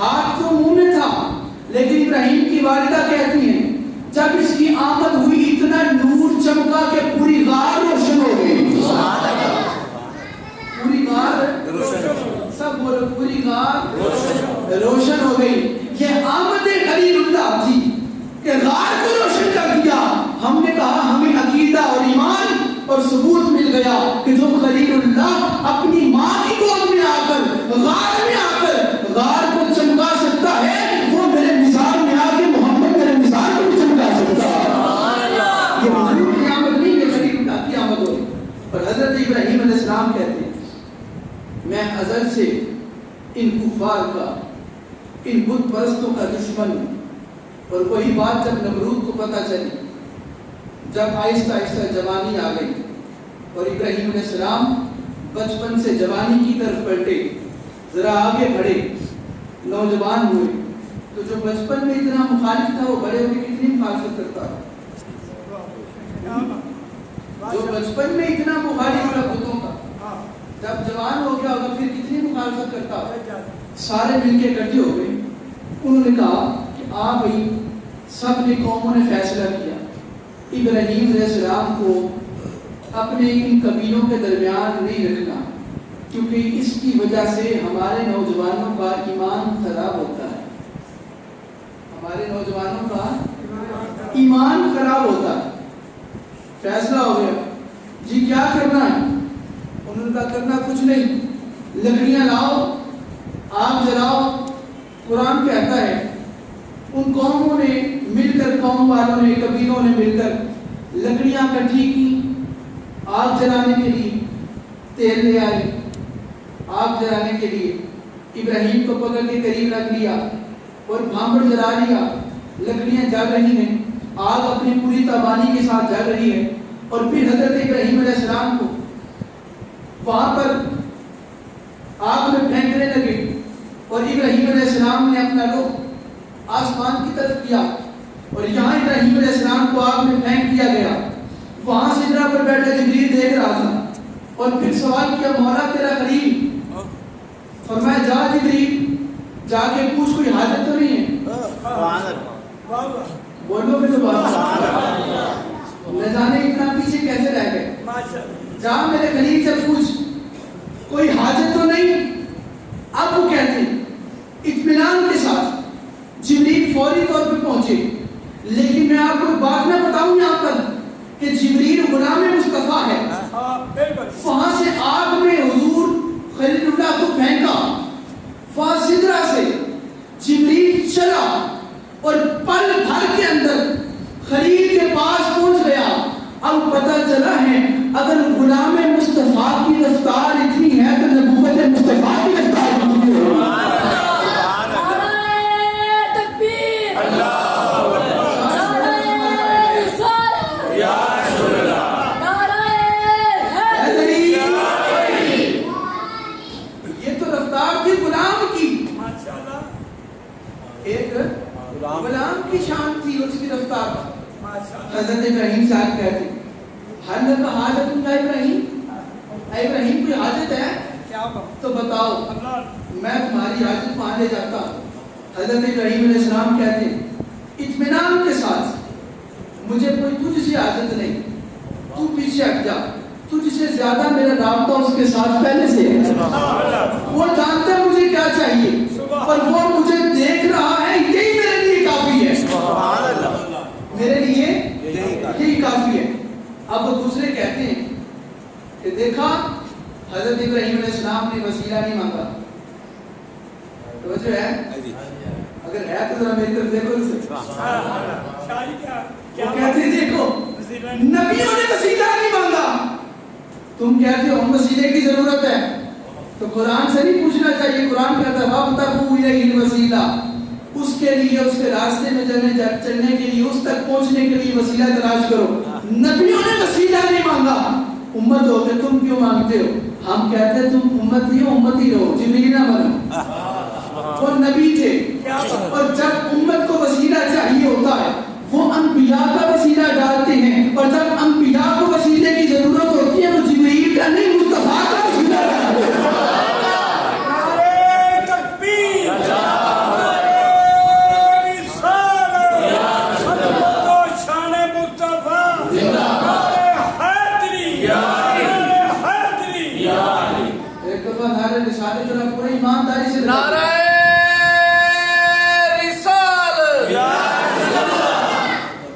ہاتھ تو منہ میں تھا، لیکن ابراہیم کی والدہ کہتی ہیں جب اس کی آمد ہوئی اتنا نور چمکا کہ پوری غار روشن ہو گئی. پوری غار سب بولو پوری غار روشن ہو گئی. یہ آمد خلیل اللہ تھی کہ غار کو روشن کر دیا. ہم نے کہا ہمیں عقیدہ اور ایمان اور ثبوت مل گیا کہ جو خلیل اللہ اپنی ماں کی گود میں آ کر غار میں آ کر غار کو چمکا سکتا ہے، وہ میرے مثال میں آ کے محمد میرے مثال کو بھی چمکا سکتا ہے. یہ مخلوق کی آمد نہیں کہ خلیل اللہ کی آمد ہوئی. اور حضرت ابراہیم علیہ السلام کہتے ہیں میں ازل سے ان کفار کا، ان بت پرستوں کا دشمن ہوں. اور وہی بات جب نمرود کو پتہ چلی، جب آہستہ آہستہ جوانی آ گئی اور ابراہیم علیہ السلام بچپن سے جوانی کی طرف پلٹے، ذرا آگے بڑھے، نوجوان ہوئے، تو جو بچپن میں اتنا مخالف تھا وہ بڑے ہو کے کتنی مخالفت کرتا ہے. جو بچپن میں اتنا مخالف تھا بتوں کا، جب جوان ہو گیا ہوگا پھر کتنی مخالفت کرتا ہے. سارے مل کے اکٹھے ہو گئے. انہوں نے کہا کہ آ بھائی سب نے قوموں نے فیصلہ کیا ابراہیم علیہ السلام کو اپنے ان قبیلوں کے درمیان نہیں رکھنا، کیونکہ اس کی وجہ سے ہمارے نوجوانوں کا ایمان خراب ہوتا ہے. ہمارے نوجوانوں کا ایمان خراب ہوتا ہے. فیصلہ ہو گیا جی کیا کرنا ہے. انہوں نے کہا کرنا کچھ نہیں، لکڑیاں لاؤ، آگ جلاؤ. قرآن کہتا ہے ان قوموں نے مل کر، قوم والوں نے، قبیلوں نے مل کر لکڑیاں اکٹھی کی، آگ جلانے کے لیے تیل لے آئے. آگ جلانے کے لیے ابراہیم کو پکڑ کے قریب رکھ لیا اور بھانبڑ جلا لیا. لکڑیاں جل رہی ہیں، آگ اپنی پوری توانائی کے ساتھ جل رہی ہے. اور پھر حضرت ابراہیم علیہ السلام کو وہاں پر آگ میں پھینکنے لگے اور ابراہیم علیہ السلام نے اپنا رخ آسمان کی طرف کیا اور یہاں ابراہیم علیہ السلام کو آگ میں پھینک دیا گیا. وہاں سجدہ پر بیٹھا جبریل دیکھ رہا تھا اور پھر سوال کیا مولا تیرا خلیل. فرمایا جا جبریل جا کے پوچھ کوئی حاجت تو نہیں ہے. بولو کہ نہ جانے اتنا پیچھے کیسے رہ گئے. جا میرے خلیل سے پوچھ کوئی حاجت تو نہیں. اب وہ کہتے ہیں اطمینان کے ساتھ جبریل فوری طور پہ پہنچے. لیکن میں آپ کو ایک بات نہ بتاؤں یہاں پر کہ جبریل غلام مصطفیٰ ہے. وہاں سے آگ میں حضور خلیل اللہ کو پھینکا، وہاں سدرہ سے جبریل چلا اور پل بھر کے اندر خلیل کے پاس پہنچ گیا. اب پتہ چلا ہے اگر غلام مصطفیٰ کی رفتار اتنی ہے تو نبوت مصطفیٰ کی رفتار کتنی ہوگی. یہ تو رفتار تھی غلام کی، ایک غلام کی شان تھی اس کی رفتار. حضرت ابراہیم صاحب کہتے ہر لگا حاجت یا ابراہیم، ابراہیم کوئی حاجت ہے تو بتاؤ میں تمہاری حاجت مانے جاتا ہوں. حضرت ابراہیم علیہ السلام کہتے ہیں اطمینان کے ساتھ مجھے کوئی تجھ سے حاجت نہیں، تو پیچھے ہٹ جا، تجھ سے زیادہ میرا رابطہ اس کے ساتھ پہلے سے ہے. وہ جانتا ہے مجھے کیا چاہیے اور وہ مجھے دیکھ رہا ہے، یہی میرے لیے کافی ہے. میرے لیے یہی کافی ہے. اب وہ دوسرے کہتے ہیں کہ دیکھا حضرت ابراہیم علیہ السلام نے وسیلہ نہیں مانگا. توجہ ہے؟ اگر ہے تو ذرا میری طرف دیکھو. وہ کہتے ہیں دیکھو نبیوں نے وسیلہ نہیں مانگا، تم کہتے ہو ہم وسیلے کی ضرورت ہے. تو قرآن سے نہیں پوچھنا چاہیے. قرآن کہتا ہے وَابْتَغُوا إِلَيْهِ الْوَسِيلَةَ، اس کے لیے، اس کے راستے میں چلنے کے لیے، اس تک پہنچنے کے لیے وسیلہ تلاش کرو. نبیوں نے وسیلہ نہیں مانگا. امت ہو کے تم کیوں مانگتے ہو؟ ہم کہتے ہیں تم امت ہی رہو، جبریل نہ بنو. وہ نبی تھے اور جب امت کو وسیلہ چاہیے ہوتا ہے وہ انبیاء کا وسیلہ ڈالتے ہیں، اور جب انبیاء کو وسیلے کی ضرورت ہوتی ہے وہ جبریل کا نہیں مصطفیٰ کا وسیلہ ڈالتے ہیں. رسالت ذرا پورے ایمانداری سے نعرہ رسالت،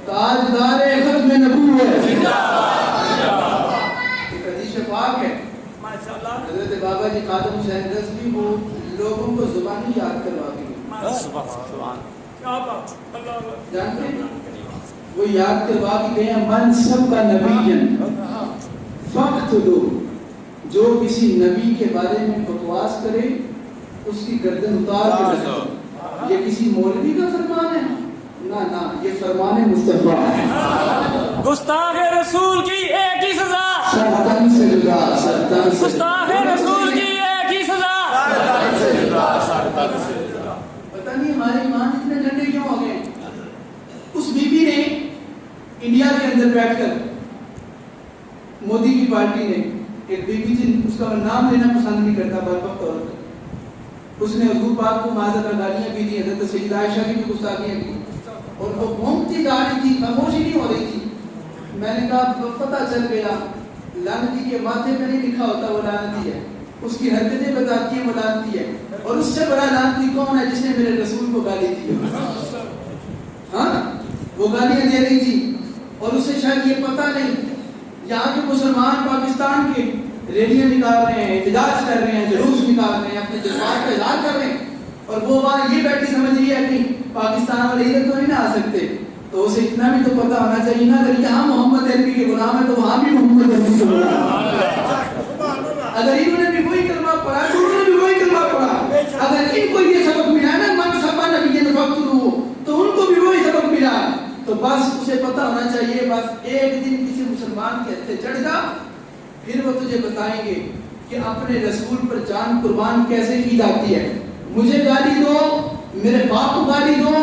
تاجدار ختم نبوت، ایک حدیث پاک ہے حضرت بابا جی خادم حسین رضوی وہ لوگوں کو زبانی یاد کروا کے جانتے ہیں وہ یاد کروا کے گئے ہیں من سب کا نبیًا فقتلو، جو کسی نبی کے بارے میں بکواس کرے اس کی گردن اتار کے رکھو۔ یہ کسی مولوی کا فرمان ہے؟ نہ نہ، یہ فرمان مصطفیٰ ہے۔ گستاخ رسول کی ایک ہی سزا، سرطن سے جدا، سرطن سے گستاخ رسول کی ایک ہی سزا۔ پتہ نہیں ہمارے ایمان اتنے ٹھنڈے کیوں ہو گئے۔ اس بی بی نے انڈیا کے اندر بیٹھ کر مودی کی پارٹی نے ایک بی بی تھی، اس کا میں نام لینا پسند نہیں کرتا بدبخت عورت، اس نے حضور پاک کو معذرت گالیاں بھی دی، حضرت سیدہ عائشہ کی بھی گستاخیاں کی، اور وہ گھومتی جا رہی تھی، خاموشی نہیں ہو رہی تھی۔ میں نے کہا پتہ چل گیا لعنتی کے ماتھے پہ نہیں لکھا ہوتا وہ لعنتی ہے، اس کی حرکتیں بتاتی ہیں وہ لعنتی ہے، اور اس سے بڑا لعنتی کون ہے جس نے میرے رسول کو گالی دی؟ ہاں وہ گالیاں دے رہی تھی اور اسے شاید یہ پتہ نہیں یہاں کے مسلمان پاکستان کے ریلیاں نکال رہے ہیں، احتجاج کر رہے ہیں، جلوس نکال رہے ہیں، اپنے جذبات کا اظہار کر رہے ہیں، اور وہ وہاں یہ بیٹھی سمجھ رہی ہے کہ پاکستان والے ادھر تو نہیں نہ آ سکتے، تو اسے اتنا بھی تو پتہ ہونا چاہیے نا اگر یہاں محمد عربی کے غلام ہے تو وہاں بھی محمد عربی کے غلام ہے۔ اگر انہوں نے بھی وہی کلمہ پڑھا تو انہوں نے بھی وہی کلمہ پڑھا، اگر ان کو یہ سبق ملا نا من سبا نبی فقتلوہ تو ان کو بھی وہی سبق ملا، تو بس اسے پتہ ہونا چاہیے بس ایک دن کسی مسلمان کے ہتھے چڑھ جا پھر وہ تجھے بتائیں گے کہ اپنے رسول پر جان قربان کیسے کی جاتی ہے۔ مجھے گالی دو، میرے باپ کو گالی دو،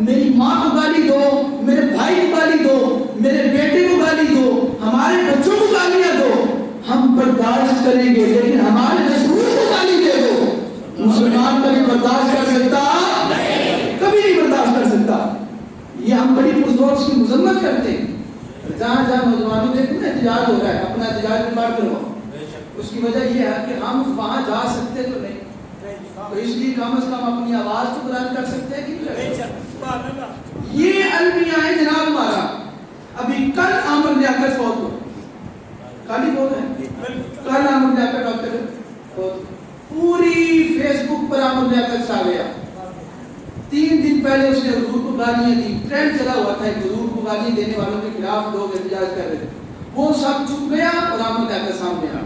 میری ماں کو گالی دو، میرے بھائی کو گالی دو، میرے بیٹے کو گالی دو، ہمارے بچوں کو گالیاں دو، ہم برداشت کریں گے، لیکن ہمارے رسول کو گالی دے دو مسلمان کبھی برداشت کر سکتا کبھی نہیں برداشت کر سکتا۔ یہ ہم بڑی پرزور کی مذمت کرتے ہیں، جہاں جہاں نوجوانوں دیکھو نا احتجاج ہو رہا ہے اپنا احتجاج ریکارڈ کرو، اس کی وجہ یہ ہے کہ ہم وہاں جا سکتے تو نہیں، تو اس لیے کم از کم اپنی آواز تو بلند کر سکتے ہیں کہ نہیں؟ یہ المیہ ہے جناب ہمارا۔ ابھی کل عامر لیاقت فوت ہو، کل ہی فوت ہے، کل عامر لیاقت ڈاکٹر فوت، پوری فیس بک پر عامر لیاقت چھا گیا۔ 3 دن پہلے اس نے حضور کو گالیاں دی، ٹرینڈ چلا ہوا تھا حضور کو گالیاں دینے والوں کے خلاف لوگ احتجاج کر رہے تھے، وہ سب چپ گیا اور عامر لیاقت سامنے آ۔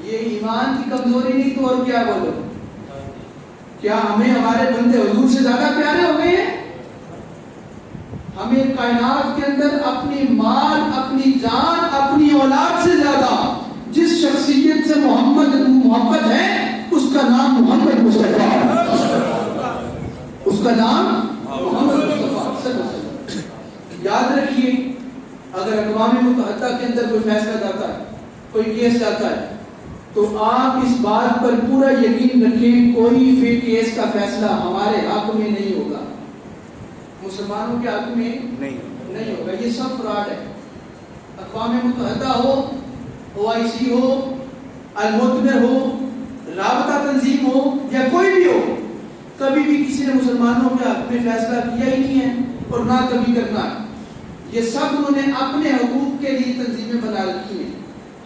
یہ ایمان کی کمزوری نہیں تو اور کیا بولو؟ کیا ہمیں ہمارے بندے حضور سے زیادہ پیارے ہو گئے ہیں؟ ہمیں کائنات کے اندر اپنی مال، اپنی جان، اپنی اولاد سے زیادہ جس شخصیت سے محبت ہے اس کا نام محمد مصطفیٰ ہے، اس کا نام محمد مصطفیٰ۔ یاد رکھیے اگر اقوام متحدہ کے اندر کوئی فیصلہ جاتا ہے، کوئی کیس جاتا ہے، تو آپ اس بات پر پورا یقین رکھیں کوئی بھی کیس کا فیصلہ ہمارے حق میں نہیں ہوگا، مسلمانوں کے حق میں نہیں ہوگا، یہ سب فراڈ ہے۔ اقوام متحدہ ہو، OIC ہو، المؤتمر ہو، رابطہ تنظیم ہو یا کوئی بھی ہو، کبھی بھی کسی نے مسلمانوں کے حق میں فیصلہ کیا ہی نہیں ہے اور نہ کبھی کرنا ہے۔ یہ سب انہوں نے اپنے حقوق کے لیے تنظیمیں بنا رکھی ہیں،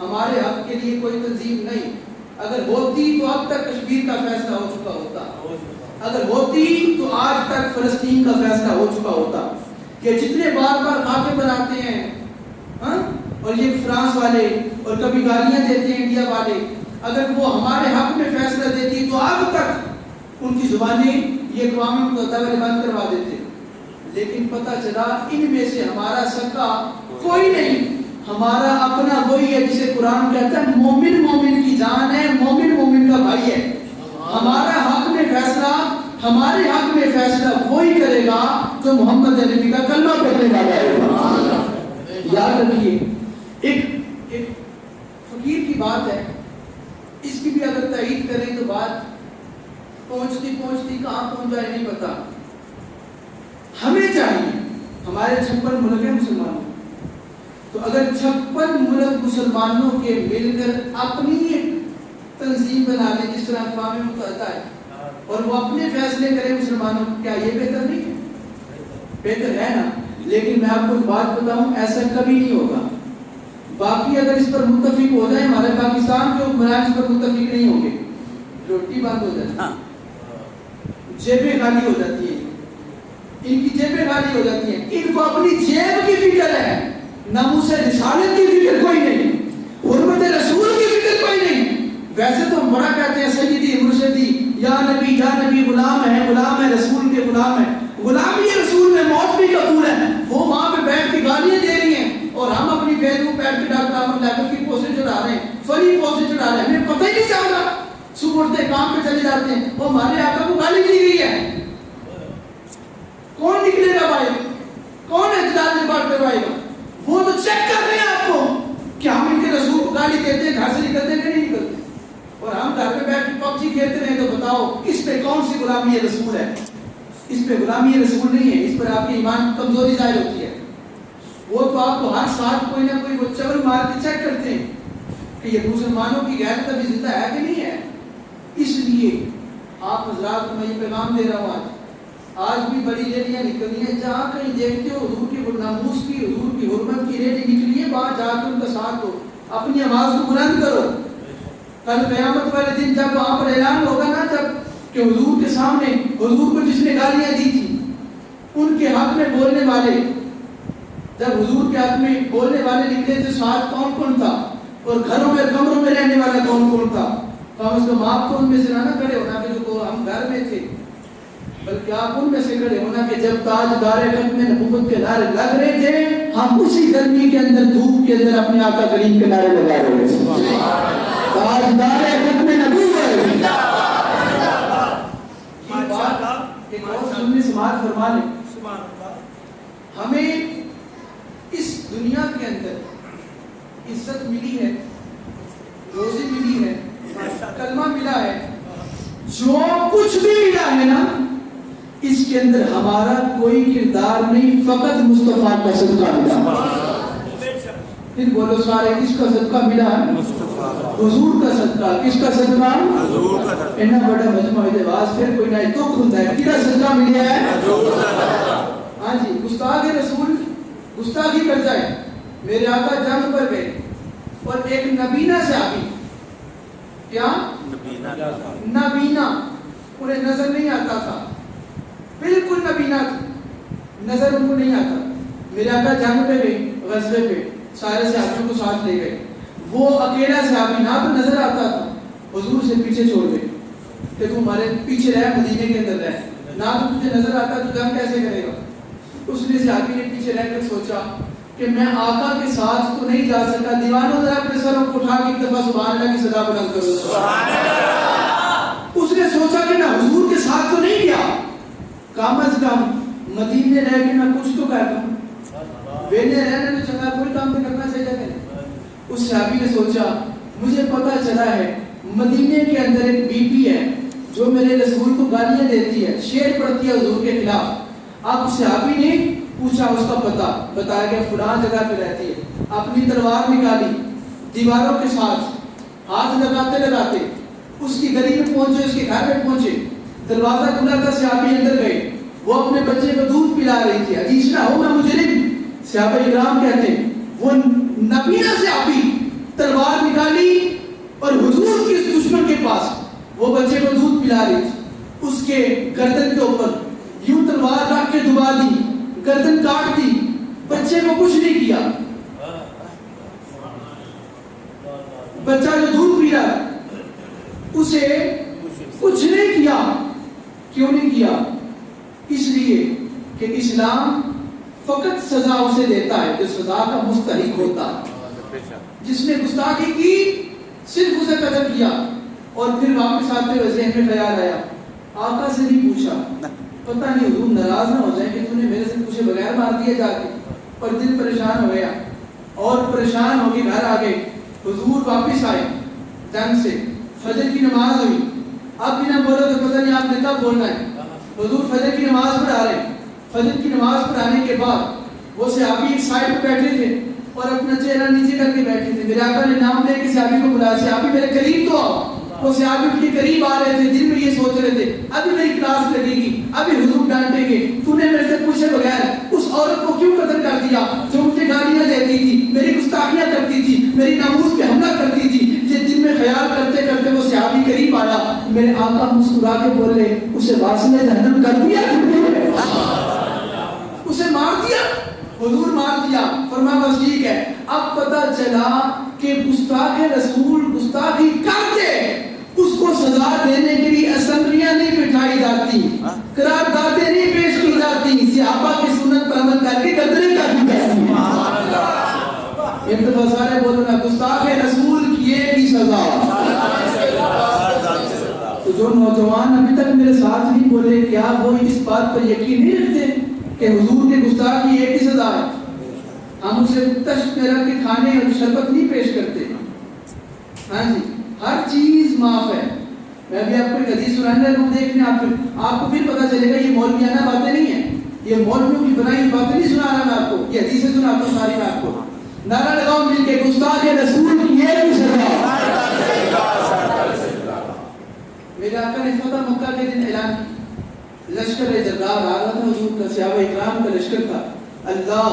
ہمارے حق کے لیے کوئی تنظیم نہیں۔ اگر ہوتی تو اب تک کشمیر کا فیصلہ ہو چکا ہوتا، اگر ہوتی تو آج تک فلسطین کا فیصلہ ہو چکا ہوتا۔ کہ جتنے بار بار خاکے بناتے ہیں اور یہ فرانس والے اور کبھی گالیاں دیتے ہیں انڈیا والے، اگر وہ ہمارے حق میں فیصلہ دیتی تو اب تک ان کی زبانیں یہ اقوام متحدہ والے بند کروا دیتے، لیکن پتہ چلا ان میں سے ہمارا سکا کوئی نہیں، ہمارا اپنا وہی ہے جسے قرآن کہتا ہے مومن مومن کی جان ہے، مومن مومن کا بھائی ہے۔ ہمارا حق میں فیصلہ، ہمارے حق میں فیصلہ وہی کرے گا جو محمد عربی کا کلمہ پڑھنے والا ہے۔ یاد رکھیے ایک فقیر کی بات ہے، اس کی بھی اگر تائید کریں تو بات پہنچتی پہنچتی کہاں پہنچ جائے نہیں پتا۔ ہمیں چاہیے، ہمارے 56 ملک ہیں مسلمانوں، تو اگر 56 ملک مسلمانوں کے مل کر اپنی تنظیم بنا لیں جس طرح اقوام متحدہ ہے اور وہ اپنے فیصلے کریں مسلمانوں، کیا یہ بہتر نہیں ہے؟ بہتر ہے نا؟ لیکن میں آپ کو ایک بات بتاؤں، ایسا کبھی نہیں ہوگا۔ باقی اگر اس پر متفق ہو جائیں، ہمارے پاکستان کے حکمران اس پر متفق نہیں ہوں گے، روٹی بند ہو جاتی ہے، جیبیں خالی ہو جاتی ہیں، ان کی جیبیں خالی ہو جاتی ہیں۔ ان کو اپنی جیب کی فکر ہے، ناموس رسالت کی فکر کوئی نہیں، حرمت رسول کی فکر کوئی نہیں۔ ویسے تو بڑا کہتے ہیں سیدی مرشدی یا نبی غلام ہے رسول کے غلام ہے، غلامی رسول میں موت بھی قبول ہے۔ وہ وہاں پہ بیٹھ کے گالیاں دے رہی ہیں اور ہم اپنی فیس بک بیٹھ کے ڈاکٹر احمد لیبر کی پوسٹیں چڑھا رہے ہیں، فنی پوسٹیں چڑھا رہے ہیں، ہمیں پتہ ہی نہیں چل رہا، صبح اٹھتے کام پہ چلے جاتے ہیں، وہ ہمارے آقا کو گالی دی گئی ہے۔ کون نکلے گا بھائی؟ کون احتجاج میں بات کروائے گا؟ وہ تو چیک کر رہے ہیں آپ کو کہ ہم ان کے رسول کو گالی دیتے ہیں، گھر سے نکلتے ہیں کہ نہیں نکلتے، اور ہم گھر پہ بیٹھ کے پب جی کھیلتے ہیں۔ تو بتاؤ اس پہ کون سی غلامی رسول ہے؟ اس پہ غلامی رسول نہیں ہے، اس پر آپ کی ایمان کمزوری ظاہر ہوتی ہے۔ وہ تو آپ کو ہر سال کوئی نہ کوئی وہ چبل مار کے چیک کرتے ہیں کہ یہ مسلمانوں کی غیرت ابھی زندہ ہے کہ نہیں ہے۔ اس لیے آپ حضرات کو میں یہ پیغام دے رہا ہوں، آج بھی بڑی ریلیاں نکلی ہیں، جہاں کہیں دیکھتے ہو حضور کی ناموس کی، حضور کی حرمت کی ریلی نکلی ہے، وہاں جا کے ان کا ساتھ دو، اپنی آواز کو بلند کرو۔ کل قیامت والے دن جب وہاں پر اعلان ہوگا نا، جب کہ حضور کے سامنے حضور کو جس نے گالیاں دی تھی ان کے حق میں بولنے والے، جب حضور کے حق میں بولنے والے نکلے تو ساتھ کون کون تھا، اور گھروں میں کمروں میں رہنے والا کون کون تھا؟ کم از کم آپ کو ان میں سے نہ کھڑے ہونا کہ جو ہم گھر میں تھے، بلکہ آپ ان میں سے کھڑے ہونا کہ جب تاجدار ختم نبوت کے نعرے لگ رہے تھے، ہم اسی گرمی کے اندر دھوپ کے اندر اپنے آقا کریم کے نعرے لگا رہے تھے۔ تاجدار ختم نبوت سماعت فرما لیں، ہمیں اس دنیا کے اندر عزت ملی ہے، روزی ملی ہے، کلمہ ملا ہے، جو کچھ بھی ملا ہے نا، اس کے اندر ہمارا کوئی کردار نہیں، فقط مصطفیٰ کا صدقہ ملا۔ پھر بولو سارے، کس کا صدقہ ملا؟ حضور کا صدقہ۔ کس کا صدقہ؟ حضور کا صدقہ۔ اتنا بڑا مجمع دواز پھر کوئی نہ دکھ ہوتا ہے، کیا صدقہ ملیا ہے؟ حضور کا صدقہ۔ ہاں جی، گستاخ رسول گستاخی کر جائے، میرے آقا جنگ پر گئے اور ایک نبینا صحابی، کیا نبینا، انہیں نظر نہیں آتا تھا، بالکل نبینا تھا، نظر ان کو نہیں آتا۔ میرے آقا جنگ پہ گئے، غزوے پہ، سارے صحابیوں کو ساتھ لے گئے، وہ اکیلا صحابی نہ تو نظر آتا تھا، حضور سے پیچھے چھوڑ گئے کہ تم ہمارے پیچھے رہ، مدینے کے اندر رہ، نہ تو تجھے نظر آتا تو جنگ کیسے کرے گا؟ اس نے صحابی نے پیچھے رہ کر سوچا کہ میں آقا کے ساتھ تو نہیں جا سکتا، دیوانوں ذرا اپنے سروں کو اٹھا کے ایک دفعہ سبحان اللہ کی صدا بلند کرو۔ سبحان اللہ۔ اس نے سوچا کہ میں حضور کے ساتھ تو نہیں گیا، کم از کم مدینے رہ کے میں کچھ تو کر دوں، ویلے رہنے تو چنگا کوئی کام تو کرنا چاہیے کہ نہیں۔ اس صحابی نے سوچا مجھے پتا چلا ہے مدینے کے اندر ایک بی بی ہے جو میرے رسول کو گالیاں دیتی ہے، شعر پڑھتی ہے حضور کے خلاف۔ اب صحابی نے پوچھا اس کا پتہ، بتایا کہ فلاں جگہ پہ رہتی ہے، اپنی تلوار نکالی، دیواروں کے ساتھ ہاتھ لگاتے لگاتے اس کی گلی میں پہنچے، اس کے گھر میں پہنچے، دروازہ کھلا تھا، صحابی اندر گئے، وہ اپنے بچے کو دودھ پلا رہی تھی، حدیث نہ ہو میں مجرم، صحابہ اکرام کہتے ہیں وہ نبینا صحابی تلوار نکالی اور حضور کی اس دشمن کے پاس وہ بچے کو دودھ پلا رہی تھی، اس کے گردن کے اوپر یوں تلوار رکھ کے دبا دی، گردن کاٹ دی، بچے کو کچھ نہیں کیا، بچہ جو دودھ پی رہا اسے کچھ نہیں کیا۔ کیوں نہیں کیا؟ اس لیے کہ اسلام فقط سزا اسے دیتا ہے جو سزا کا مستحق ہوتا ہے۔ جس نے گستاخی کی صرف اسے قتل کیا۔ اور پھر واپس آتے ہوئے ذہن میں خیال آیا، آقا سے نہیں پوچھا، پتہ نہیں حضور ناراض نہ ہو جائیں کہ تو نے میرے سے پوچھے بغیر مار دیا جا کے، پر دل پریشان ہو گیا اور پریشان ہو کے گھر آ گئے۔ حضور واپس آئے جنگ سے، فجر کی نماز ہوئی، اب بھی نہ بولو تو پتہ نہیں آپ نے کب بولنا ہے۔ حضور فجر کی نماز پڑھا رہے ہیں، فجر کی نماز پڑھانے کے بعد وہ صحابی ایک سائڈ پہ بیٹھے تھے اور اپنا چہرہ نیچے کر کے بیٹھے تھے۔ میرے آقا نے نام لے کے صحابی کو بلایا، صحابی میرے قریب تو آؤ۔ وہ صحابی کے قریب آ رہے تھے، دل میں یہ سوچ رہے تھے ابھی میری کلاس لگے گی، ابھی حضور ڈانٹیں گے، تو نے میرے سے پوچھے بغیر اس عورت کو کیوں قتل کر دیا جو مجھے گالیاں دیتی تھی، میری گستاخیاں کرتی تھی، میری ناموس پہ حملہ کرتی تھی۔ یہ دل میں خیال کرتے کرتے وہ صحابی قریب آیا، میرے آقا مسکرا کے بولے اسے واصل جہنم کر دیا، اسے مار دیا، حضور مار دیا۔ فرمایا بس ٹھیک ہے۔ اب پتہ چلا کہ گستاخ رسول گستاخی کر کے اس کو سزا دینے کے لیے اسمبلیاں نہیں بٹھائی جاتی، قراردادیں نہیں پیش کی جاتی، صحابہ کی سنت پر عمل کر کے گدرے کا بھی کہتی ہے۔ ایک دفعہ سارے بولنا گستاخ رسول کی ایک ہی سزا۔ تو جو نوجوان ابھی تک میرے ساتھ نہیں بولے، کیا وہ اس بات پر یقین نہیں رکھتے کہ حضور کے گستاخ کی ایک ہی سزا ہے؟ ہم اسے تشت میں رکھ کے کھانے اور شربت نہیں پیش کرتے۔ ہاں جی، ہر چیز معاف ہے۔ میں بھی آپ کو ایک حدیث سنانے لگوں، دیکھنے آپ کو پھر پتہ چلے گا یہ مولویانہ باتیں نہیں ہیں، یہ مولویوں کی بنائی باتیں نہیں سنا رہا میں آپ کو، یہ حدیثیں سناتا ہوں ساری میں آپ کو۔ نعرہ لگاؤ مل کے گستاخ رسول کی ایک ہی سزا۔ میرے آقا نے فتح مکہ کے دن اعلان کیا، لشکر جرار آ رہا تھا، حضور کا صحابہ اکرام کا لشکر تھا، اللہ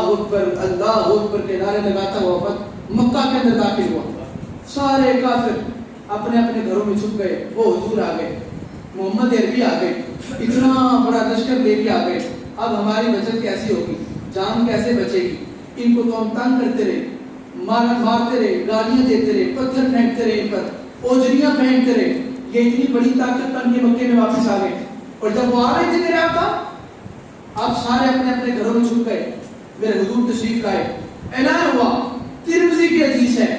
اکبر کے نعرے لگاتا ہوا مکہ کے اندر داخل ہوا۔ سارے کافر اپنے اپنے گھروں میں چھپ گئے، وہ حضور آ گئے، محمد عربی آ گئے، اتنا بڑا لشکر لے کے آ گئے۔ اب ہماری بچت کیسی ہوگی، جان کیسے بچے گی؟ ان کو تو ہم تنگ کرتے رہے، مارتے رہے، گالیاں دیتے رہے، پتھر پھینکتے رہے، ان پر اوجریاں پھینکتے رہے۔ یہ اتنی بڑی طاقت بن کے مکے میں واپس آ گئے، اور جب وہ آ رہے تھے میرے آقا، آپ سارے اپنے اپنے گھروں میں چھپ گئے، میرے حضور تشریف لائے، اعلان ہوا۔ ترمذی کی حدیث ہے،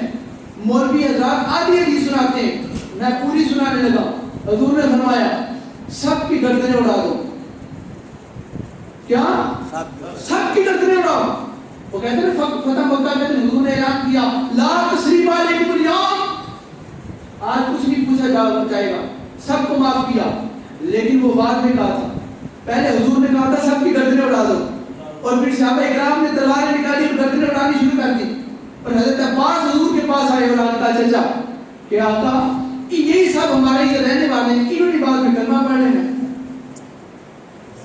مولوی حضرات آدھی حدیث سناتے ہیں، میں پوری سنانے لگا۔ حضور نے فرمایا سب کی گردنیں اڑا دو۔ کیا؟ سب کی گردنیں اڑاؤ۔ وہ کہتے ہیں فتح مکہ کے دن حضور نے اعلان کیا لا تثریب علیکم اليوم، آج کچھ نہیں پوچھا جائے گا، سب کو معاف کیا۔ لیکن وہ بعد میں کہا تھا، پہلے حضور نے کہا تھا سب کی گردنیں اڑا دو، اور پھر صحابہ اکرام نے تلواریں نکالی اور گردنیں اڑانی شروع کر دی، اور حضرت عباس حضور کے پاس آئے اور کہا چچا کہ آقا یہی سب ہمارے یہ رہنے والے ہیں، انہوں نے بعد میں کلمہ پڑھنے ہیں،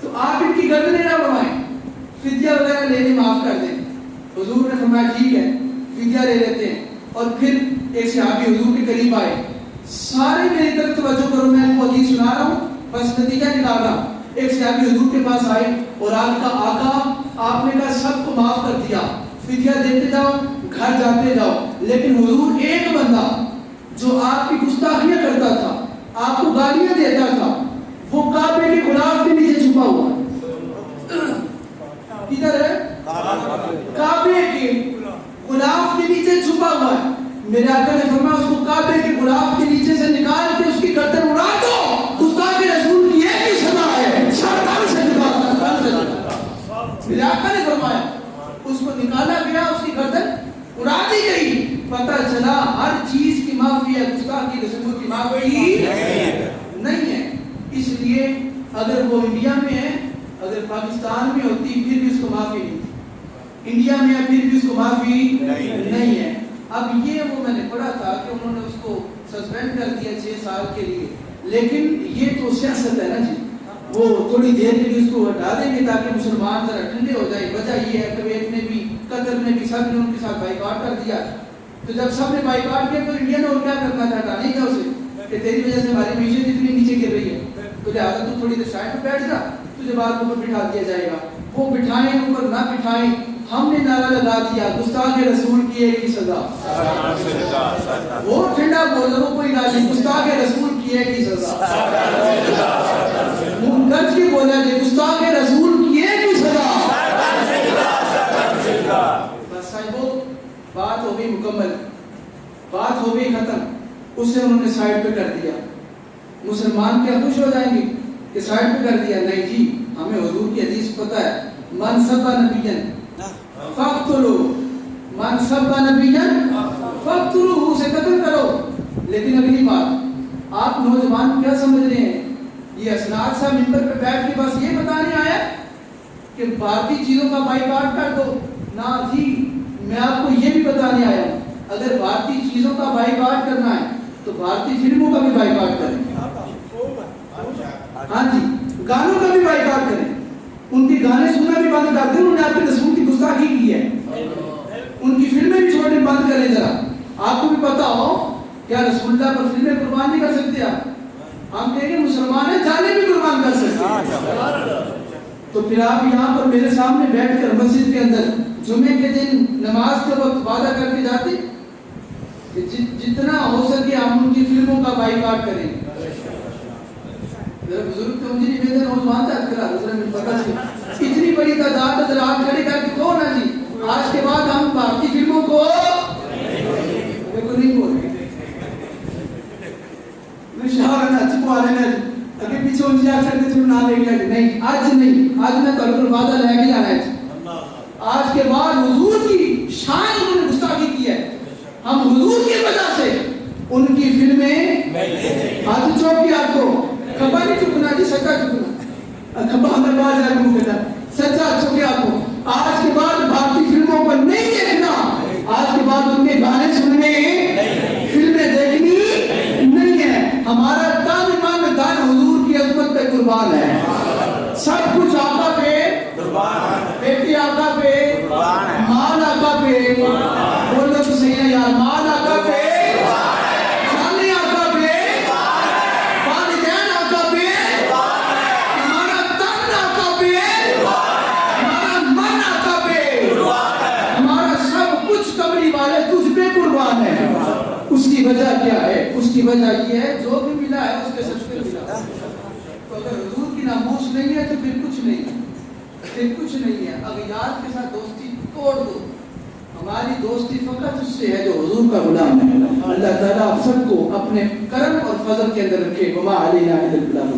تو آپ ان کی گردنیں نہ اڑوائیں، فدیہ وغیرہ لینے معاف کر دیں۔ حضور نے فرمایا ٹھیک ہے، فدیہ لے لیتے ہیں۔ اور پھر ایک صحابی حضور کے قریب آئے، سارے میری طرف توجہ کرو، میں آپ کو حدیث سنا رہا ہوں، بس نتیجہ نکال رہا ہوں۔ ایک صحابی حضور کے پاس آئے اور آقا آپ نے کہا سب کو معاف کر دیا، فدیہ دیتے جاؤ، گھر جاتے جاؤ، لیکن حضور ایک بندہ جو آپ کی گستاخیاں کرتا تھا، آپ کو گالیاں دیتا تھا، وہ کعبے کے غلاف کے نیچے چھپا ہوا ہے۔ کدھر ہے؟ کعبے کے غلاف کے نیچے چھپا ہوا ہے۔ میرے آقا نے فرمایا اس کو کعبے کے غلاف کے نیچے سے نکال کے اس کی گردن اڑا دو، گستاخ رسول کی ایک ہی سزا ہے، شرطان سے نکال۔ میرے آقا نے فرمایا اس کو نکالا گیا، اس کی گردن اڑا دی گئی۔ پتہ چلا ہر چیز کی معافی ہے، گستاخی رسول کی معافی نہیں ہے۔ اس لیے اگر وہ انڈیا میں ہے، اگر پاکستان میں ہوتی پھر بھی اس کو معافی نہیں، انڈیا میں ہے پھر بھی اس کو معافی نہیں ہے۔ اب یہ وہ میں نے پڑھا تھا کہ انہوں نے اس کو سسپینڈ کر دیا 6 سال کے لیے، لیکن یہ تو سیاست ہے نا جی، وہ تھوڑی دیر کے لیے اس کو ہٹا دیں گے تاکہ مسلمان ذرا ٹھنڈے ہو جائے۔ وجہ یہ ہے کویت نے بھی، قطر نے بھی، سب نے ان کے ساتھ بائیکاٹ کر دیا، تو جب سب نے بائیکاٹ کیا تو انڈیا نے اور کیا کرنا تھا، ہٹانے کا اسے کہ تیری وجہ سے ہماری معیشت اتنی نیچے گر رہی ہے، تو لہٰذا تو تھوڑی دیر سائڈ پہ بیٹھ جا، تجھے بعد میں بٹھا دیا جائے گا۔ وہ بٹھائیں اوپر نہ بٹھائیں، ہم نے نعرہ لگا دیا گستاخ رسول کی ایک ہی سزا۔ وہ ٹھنڈا بول رہا ہوں، کوئی نہ نہیں، گستاخ رسول کی ایک ہی سزا۔ گرج کے بولا جائے گستاخ رسول کی ایک ہی سزا۔ بس صاحبو بات ہو گئی مکمل، بات ہو گئی ختم، اسے انہوں نے سائڈ پہ کر دیا۔ مسلمان کیا خوش ہو جائیں گے کہ سائڈ پہ کر دیا؟ نہیں جی، ہمیں حضور کی حدیث پتہ ہے، من سب نبیًا فاقتلوا، من سب نبیًا فاقتلوہ، اسے قتل کرو۔ لیکن اگلی بات، آپ نوجوان کیا سمجھ رہے ہیں؟ یہ اسناد صاحب منبر پہ بیٹھ کے بس یہ بتانے آیا کہ بھارتی چیزوں کا بائیکاٹ کر دو؟ نہ جی، میں آپ کو یہ بھی بتانے آیا ہوں، اگر بھارتی چیزوں کا بائیکاٹ کرنا ہے تو بھارتی فلموں کا بھی بائیکاٹ کریں. ہاں جی, گانوں کا بھی بائیکاٹ کریں. ان کے گانے سننا بھی بند کر دیں. انہوں نے آپ کے رسول کی گستاخی کی ہے. ان کی فلمیں بھی چھوڑنے بند کریں ذرا. آپ کو بھی پتا ہو کیا رسول اللہ پر فلمیں قربان نہیں کر سکتے آپ؟ ہم کہیں گے مسلمان ہیں, جانے بھی قربان کر سکتے. تو پھر آپ یہاں پر میرے سامنے بیٹھ کر مسجد کے اندر جمعے کے دن نماز کے وقت وعدہ کر کے جاتے کہ جتنا ہو سکے ہم ان کی فلموں کا بائیکاٹ کریں گے. بزرگ تو مجھے نہیں بہتر نوجوان تھا, اتنی بڑی تعداد اگر آپ کھڑے کر کے کہو نا جی آج کے بعد ہم بھارتی فلموں کو نہیں بول رہے اگر پیچھے ان سے آسکتے تم نہ دیکھ لیں. نہیں, آج نہیں, آج میں طرف وعدہ لے کے جانا ہے. آج کے بعد حضور کی شان انہوں نے گستاخی کی ہے. ہم حضور کی وجہ سے ان کی فلمیں ہاتھ چوکی آپ کو کھپا نہیں چکنا جی, سچا چکنا کھپا اندر باہر جا کے منہ کہتا سچا چکے آپ کو. آج کے بعد بھارتی فلموں پر نہیں دیکھنا. آج کے بعد ان کے گانے سننے, فلمیں دیکھنی نہیں ہے. ہمارا تن من دھن حضور کی عظمت پہ قربان ہے. سب کچھ آقا پہ قربان ہے. بیٹی آقا پہ قربان ہے. مال آقا پہ بولو تو صحیح ہے یار. مال آقا پہ جانے آقا پہ والدین آقا پہ ہمارا تن آقا پہ ہمارا من آقا پہ ہمارا سب کچھ کمری والے تجھ پہ قربان ہے. اس کی وجہ کیا ہے؟ اس کی وجہ یہ ہے جو بھی ملا ہے اس کے سب سے ملا. تو اگر حضور کی ناموس نہیں ہے تو پھر کچھ نہیں ہے, پھر کچھ نہیں ہے. اغیار کے ساتھ دوستی توڑ دو. ہماری دوستی فقط اس سے ہے جو حضور کا غلام ہے. اللہ تعالیٰ آپ سب کو اپنے کرم اور فضل کے اندر رکھے. وما علینا الا البلاغ.